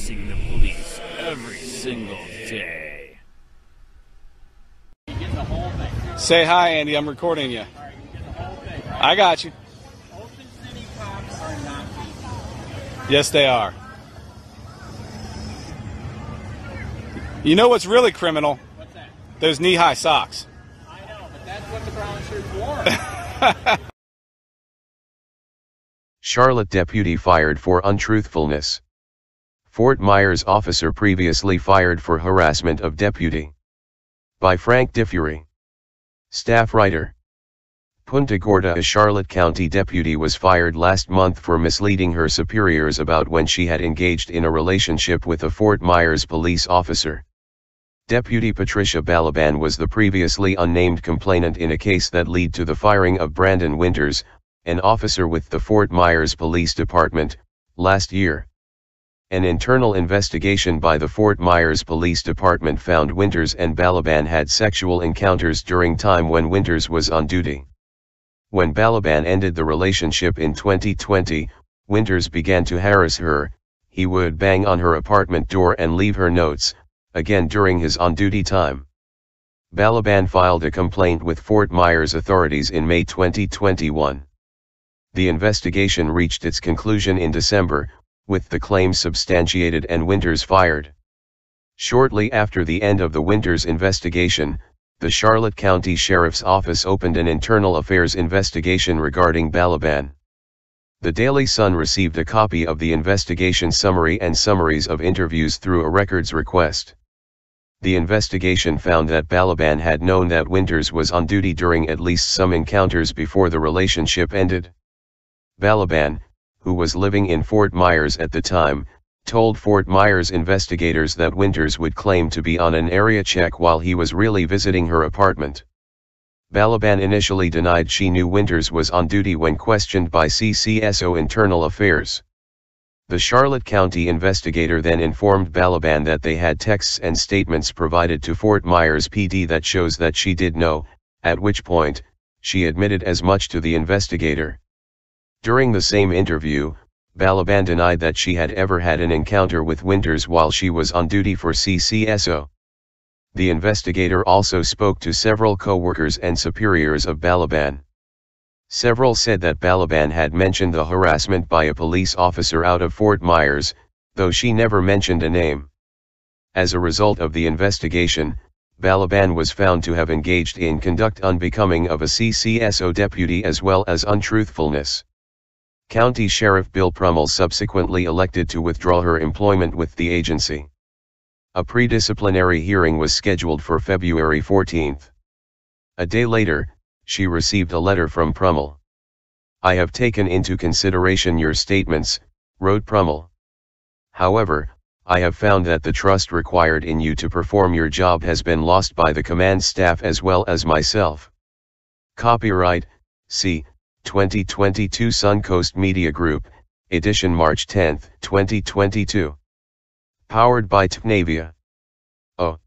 facing the police every single day. Say hi, Andy. I'm recording you. I got you. Ocean City cops are not people. Yes, they are. You know what's really criminal? What's that? Those knee-high socks. I know, but that's what the brown shirts wore. Charlotte deputy fired for untruthfulness. Fort Myers officer previously fired for harassment of deputy. By Frank DeFury. Staff writer. Punta Gorda, a Charlotte County deputy, was fired last month for misleading her superiors about when she had engaged in a relationship with a Fort Myers police officer. Deputy Patricia Balaban was the previously unnamed complainant in a case that led to the firing of Brandon Winters, an officer with the Fort Myers Police Department, last year. An internal investigation by the Fort Myers Police Department found Winters and Balaban had sexual encounters during time when Winters was on duty. When Balaban ended the relationship in 2020, Winters began to harass her. He would bang on her apartment door and leave her notes, again during his on-duty time. Balaban filed a complaint with Fort Myers authorities in May 2021. The investigation reached its conclusion in December, with the claims substantiated and Winters fired. Shortly after the end of the Winters investigation, the Charlotte County Sheriff's Office opened an internal affairs investigation regarding Balaban. The Daily Sun received a copy of the investigation summary and summaries of interviews through a records request. The investigation found that Balaban had known that Winters was on duty during at least some encounters before the relationship ended. Balaban, who was living in Fort Myers at the time, told Fort Myers investigators that Winters would claim to be on an area check while he was really visiting her apartment. Balaban initially denied she knew Winters was on duty when questioned by CCSO Internal Affairs. The Charlotte County investigator then informed Balaban that they had texts and statements provided to Fort Myers PD that shows that she did know, at which point, she admitted as much to the investigator. During the same interview, Balaban denied that she had ever had an encounter with Winters while she was on duty for CCSO. The investigator also spoke to several co-workers and superiors of Balaban. Several said that Balaban had mentioned the harassment by a police officer out of Fort Myers, though she never mentioned a name. As a result of the investigation, Balaban was found to have engaged in conduct unbecoming of a CCSO deputy as well as untruthfulness. County Sheriff Bill Prummell subsequently elected to withdraw her employment with the agency. A pre-disciplinary hearing was scheduled for February 14. A day later, she received a letter from Prummell. "I have taken into consideration your statements," wrote Prummell. "However, I have found that the trust required in you to perform your job has been lost by the command staff as well as myself." Copyright, C. 2022 Suncoast Media Group, edition March 10, 2022. Powered by Tnavia. Oh.